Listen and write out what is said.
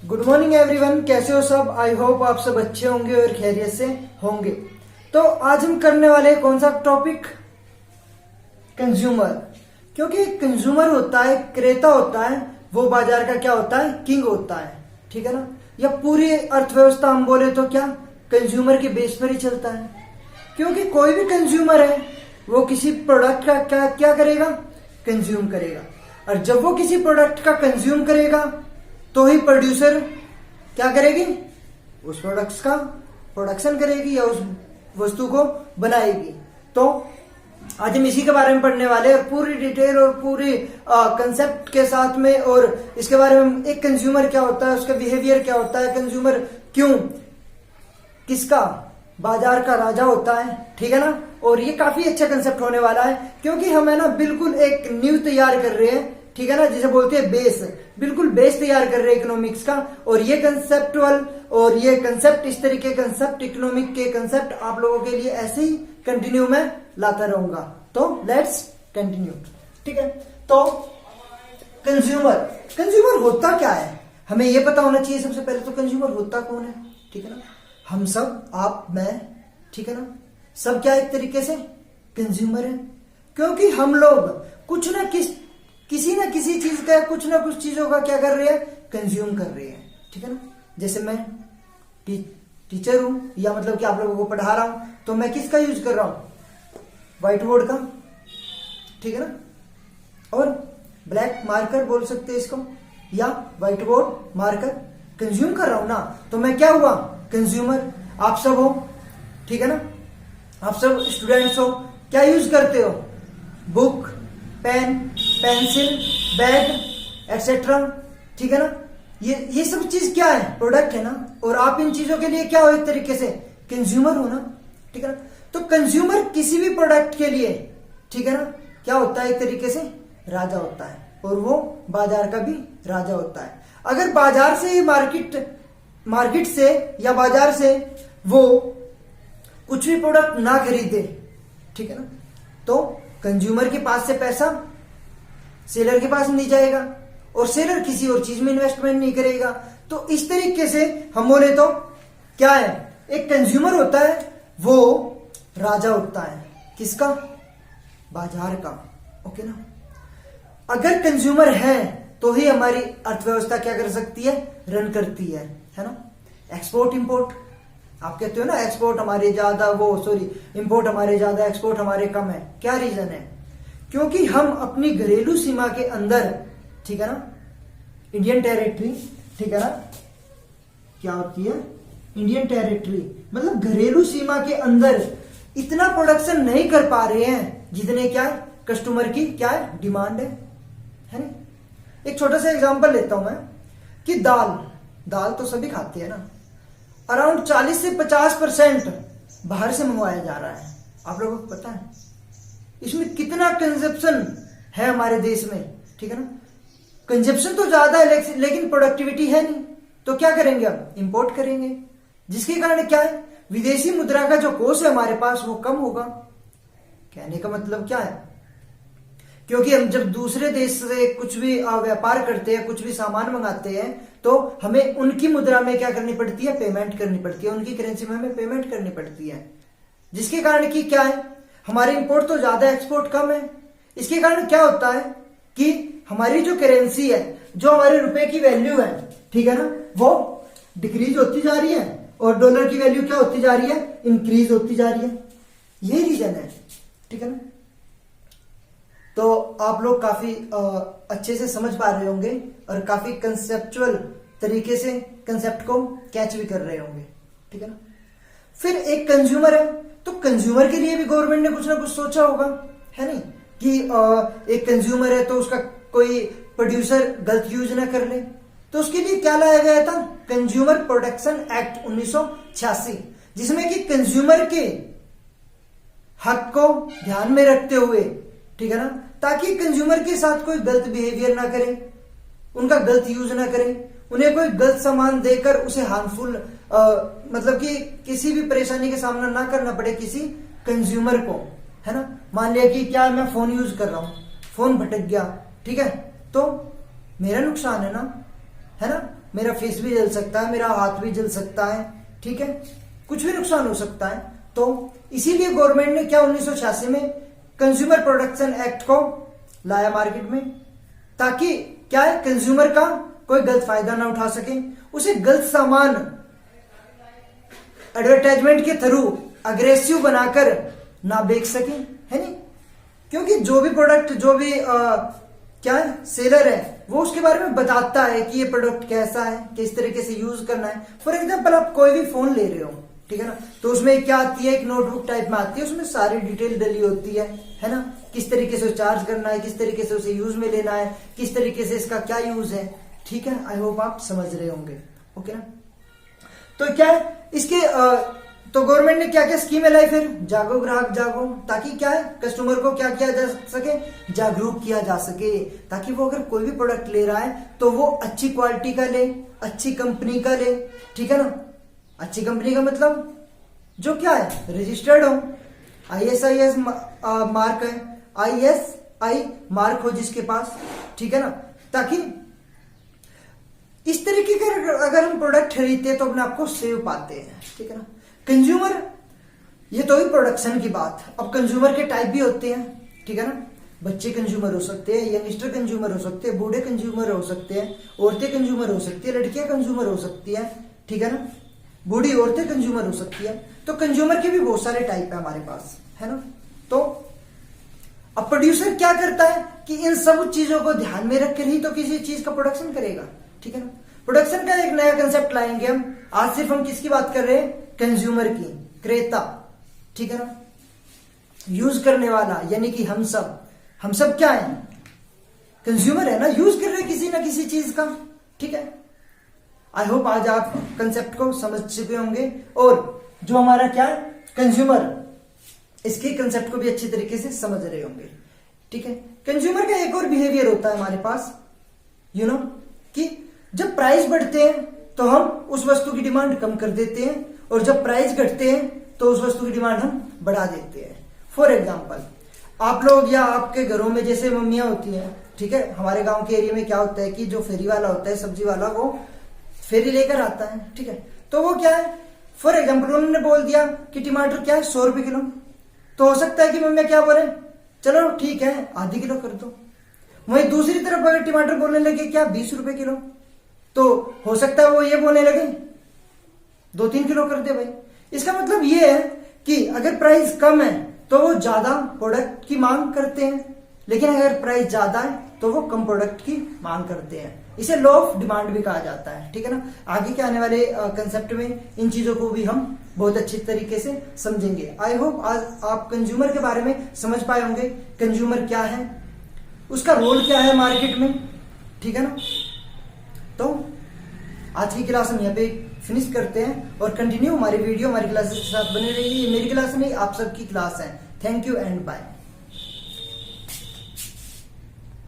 Good morning everyone, कैसे हो सब। आई होप आप सब अच्छे होंगे और खैरियत से होंगे। तो आज हम करने वाले हैं कौन सा टॉपिक, कंज्यूमर। क्योंकि कंज्यूमर होता है, क्रेता होता है, वो बाजार का क्या होता है, किंग होता है। ठीक है ना। या पूरी अर्थव्यवस्था हम बोले तो क्या कंज्यूमर के बेस पर ही चलता है। क्योंकि कोई भी कंज्यूमर है वो किसी प्रोडक्ट का क्या करेगा, कंज्यूम करेगा। और जब वो किसी प्रोडक्ट का कंज्यूम करेगा तो ही प्रोड्यूसर क्या करेगी, उस प्रोडक्ट्स का प्रोडक्शन करेगी या उस वस्तु को बनाएगी। तो आज हम इसी के बारे में पढ़ने वाले हैं, पूरी डिटेल और पूरी कंसेप्ट के साथ में। और इसके बारे में एक कंज्यूमर क्या होता है, उसका बिहेवियर क्या होता है, कंज्यूमर क्यों किसका बाजार का राजा होता है। ठीक है ना। और ये काफी अच्छा कंसेप्ट होने वाला है क्योंकि हम है ना बिल्कुल एक न्यू तैयार कर रहे हैं। ठीक है ना, जिसे बोलते हैं बेस, बिल्कुल बेस तैयार कर रहे हैं इकोनॉमिक्स का। और ये कंसेप्टुअल और ये कंसेप्ट, इस तरीके कंसेप्ट, इकोनॉमिक के कंसेप्ट आप लोगों के लिए ऐसे ही कंटिन्यू में लाता रहूंगा। तो लेट्स कंटिन्यू। ठीक है। तो कंज्यूमर होता क्या है, हमें ये पता होना चाहिए सबसे पहले। तो कंज्यूमर होता कौन है, ठीक है ना। हम सब, आप, मैं, ठीक है ना, सब क्या एक तरीके से कंज्यूमर है। क्योंकि हम लोग कुछ ना किसी ना किसी चीज का, कुछ ना कुछ चीजों का क्या कर रहे हैं, कंज्यूम कर रहे हैं। ठीक है ना। जैसे मैं टीचर हूं, या मतलब कि आप लोगों को पढ़ा रहा हूं, तो मैं किसका यूज कर रहा हूं, व्हाइट बोर्ड का। ठीक है ना। और ब्लैक मार्कर बोल सकते हैं इसको, या व्हाइट बोर्ड मार्कर कंज्यूम कर रहा हूं ना। तो मैं क्या हुआ, कंज्यूमर। आप सब हो, ठीक है ना, आप सब स्टूडेंट्स हो, क्या यूज करते हो, book, pen, pencil, bag etcetera. ठीक है ना। ये सब चीज क्या है, प्रोडक्ट है ना। और आप इन चीजों के लिए क्या हो, एक तरीके से कंज्यूमर हो ना। ठीक है ना। तो कंज्यूमर किसी भी प्रोडक्ट के लिए, ठीक है ना, क्या होता है, एक तरीके से राजा होता है। और वो बाजार का भी राजा होता है। अगर बाजार से मार्केट से या बाजार से वो कुछ भी प्रोडक्ट ना खरीदे, ठीक है ना, तो कंज्यूमर के पास से पैसा सेलर के पास नहीं जाएगा और सेलर किसी और चीज में इन्वेस्टमेंट नहीं करेगा। तो इस तरीके से हम बोले तो क्या है, एक कंज्यूमर होता है वो राजा होता है, किसका, बाजार का। ओके ना। अगर कंज्यूमर है तो ही हमारी अर्थव्यवस्था क्या कर सकती है, रन करती है ना। एक्सपोर्ट इंपोर्ट, आप कहते हो ना एक्सपोर्ट हमारे ज्यादा, इंपोर्ट हमारे ज्यादा, एक्सपोर्ट हमारे कम है। क्या रीजन है, क्योंकि हम अपनी घरेलू सीमा के अंदर, ठीक है ना, इंडियन टेरिटरी, ठीक है ना, क्या होती है, इंडियन टेरिटरी मतलब घरेलू सीमा के अंदर इतना प्रोडक्शन नहीं कर पा रहे हैं जितने क्या कस्टमर की क्या है, डिमांड है ना। एक छोटा सा एग्जांपल लेता हूं मैं कि दाल तो सभी खाते हैं ना, अराउंड 40 से 50% बाहर से मंगवाया जा रहा है। आप लोगों को पता है इसमें कितना कंजप्शन है हमारे देश में। ठीक है ना। कंजप्शन तो ज्यादा है लेकिन प्रोडक्टिविटी है नहीं। तो क्या करेंगे, हम इंपोर्ट करेंगे, जिसके कारण क्या है, विदेशी मुद्रा का जो कोष है हमारे पास वो कम होगा। कहने का मतलब क्या है, क्योंकि हम जब दूसरे देश से कुछ भी व्यापार करते हैं, कुछ भी सामान मंगाते हैं, तो हमें उनकी मुद्रा में क्या करनी पड़ती है, पेमेंट करनी पड़ती है, उनकी करेंसी में हमें पेमेंट करनी पड़ती है। जिसके कारण की क्या है, हमारे इंपोर्ट तो ज्यादा, एक्सपोर्ट कम है। इसके कारण क्या होता है कि हमारी जो करेंसी है, जो हमारे रुपए की वैल्यू है, ठीक है ना, वो डिक्रीज होती जा रही है और डॉलर की वैल्यू क्या होती जा रही है, इंक्रीज होती जा रही है। ये रीजन है। ठीक है ना। तो आप लोग काफी अच्छे से समझ पा रहे होंगे और काफी कंसेप्चुअल तरीके से कंसेप्ट को कैच भी कर रहे होंगे। ठीक है ना। फिर एक कंज्यूमर है, तो कंज्यूमर के लिए भी गवर्नमेंट ने कुछ ना कुछ सोचा होगा, है नहीं, कि एक कंज्यूमर है तो उसका कोई प्रोड्यूसर गलत यूज ना कर ले। तो उसके लिए क्या लाया गया था, कंज्यूमर प्रोटेक्शन एक्ट 1986, जिसमें कि कंज्यूमर के हक को ध्यान में रखते हुए, ठीक है ना, ताकि कंज्यूमर के साथ कोई गलत बिहेवियर ना करे, उनका गलत यूज ना करे, उन्हें कोई गलत सामान देकर उसे हार्मफुल मतलब कि किसी भी परेशानी का सामना ना करना पड़े किसी कंज्यूमर को, है ना। मान लिया कि क्या मैं फोन यूज कर रहा हूं, फोन भटक गया, ठीक है, तो मेरा नुकसान है ना, मेरा फेस भी जल सकता है, मेरा हाथ भी जल सकता है, ठीक है, कुछ भी नुकसान हो सकता है। तो इसीलिए गवर्नमेंट ने क्या 1986 में कंज्यूमर प्रोटेक्शन एक्ट को लाया मार्केट में, ताकि क्या है, कंज्यूमर का कोई गलत फायदा ना उठा सके, उसे गलत सामान एडवर्टाइजमेंट के थ्रू अग्रेसिव बनाकर ना बेच सके, है नहीं। क्योंकि जो भी प्रोडक्ट, जो भी क्या है, सेलर है, वो उसके बारे में बताता है कि ये प्रोडक्ट कैसा है, किस तरीके से यूज करना है। फॉर एग्जाम्पल आप कोई भी फोन ले रहे हो, ठीक है ना, तो उसमें क्या आती है, एक नोटबुक टाइप में आती है, उसमें सारी डिटेल डली होती है ना, किस तरीके से चार्ज करना है, किस तरीके से उसे यूज में लेना है, किस तरीके से इसका क्या यूज है, ठीक है। आई होप आप समझ रहे होंगे, ओके ना। तो क्या है इसके तो गवर्नमेंट ने क्या क्या स्कीमें लाई, फिर जागो ग्राहक जागो, ताकि क्या है, कस्टमर को क्या किया जा सके, जागरूक किया जा सके, ताकि वो अगर कोई भी प्रोडक्ट ले रहा है तो वो अच्छी क्वालिटी का ले, अच्छी कंपनी का ले, ठीक है ना। अच्छी कंपनी का मतलब जो क्या है, रजिस्टर्ड हो, ISI मार्क है, ISI मार्क हो जिसके पास, ठीक है ना, ताकि इस तरीके का अगर हम प्रोडक्ट खरीदते हैं तो अपने आप को सेव पाते हैं, ठीक है ना। कंज्यूमर, ये तो ही प्रोडक्शन की बात। अब कंज्यूमर के टाइप भी होते हैं, ठीक है ना। बच्चे कंज्यूमर हो सकते हैं, यंगस्टर कंज्यूमर हो सकते हैं, बूढ़े कंज्यूमर हो सकते हैं, औरतें कंज्यूमर हो सकती है, लड़कियां कंज्यूमर हो सकती है, ठीक है ना, बूढ़ी औरतें कंज्यूमर हो सकती है। तो कंज्यूमर के भी बहुत सारे टाइप है हमारे पास, है ना। तो अब प्रोड्यूसर क्या करता है कि इन सब चीजों को ध्यान में रखकर ही तो किसी चीज का प्रोडक्शन करेगा, ठीक है ना। प्रोडक्शन का एक नया कंसेप्ट लाएंगे हम। आज सिर्फ हम किसकी बात कर रहे हैं, कंज्यूमर की, क्रेता, ठीक है ना, यूज करने वाला, यानी कि हम सब क्या है, कंज्यूमर है ना, यूज कर रहे हैं किसी ना किसी चीज का, ठीक है। आई होप आज आप कंसेप्ट को समझ चुके होंगे, और जो हमारा क्या है कंज्यूमर, इसके कंसेप्ट को भी अच्छी तरीके से समझ रहे होंगे, ठीक है। कंज्यूमर का एक और बिहेवियर होता है हमारे पास, यू नो, कि जब प्राइस बढ़ते हैं तो हम उस वस्तु की डिमांड कम कर देते हैं, और जब प्राइस घटते हैं तो उस वस्तु की डिमांड हम बढ़ा देते हैं। फॉर एग्जाम्पल, आप लोग या आपके घरों में जैसे मम्मियां होती हैं, ठीक है, हमारे गांव के एरिया में क्या होता है कि जो फेरी वाला होता है, सब्जी वाला, वो फेरी लेकर आता है, ठीक है। तो वो क्या है, फॉर एग्जाम्पल उन्होंने बोल दिया कि टमाटर क्या है 100 रुपए किलो, तो हो सकता है कि मम्मी क्या बोले, चलो ठीक है आधी किलो कर दो। वहीं दूसरी तरफ अगर टमाटर बोलने लगे क्या 20 रुपए किलो, तो हो सकता है वो ये बोलने लगे 2-3 किलो कर दे भाई। इसका मतलब ये है कि अगर प्राइस कम है तो वो ज्यादा प्रोडक्ट की मांग करते हैं, लेकिन अगर प्राइस ज्यादा है तो वो कम प्रोडक्ट की मांग करते हैं। इसे लॉ ऑफ डिमांड भी कहा जाता है, ठीक है ना। आगे के आने वाले कंसेप्ट में इन चीजों को भी हम बहुत अच्छी तरीके से समझेंगे। आई होप आज आप कंज्यूमर के बारे में समझ पाए होंगे, कंज्यूमर क्या है, उसका रोल क्या है मार्केट में, ठीक है ना। तो आज की क्लास हम यहाँ पे फिनिश करते हैं, और कंटिन्यू हमारी वीडियो हमारी क्लासेस के साथ बने रहिए। ये मेरी क्लास नहीं, आप सबकी क्लास है। Thank you and bye.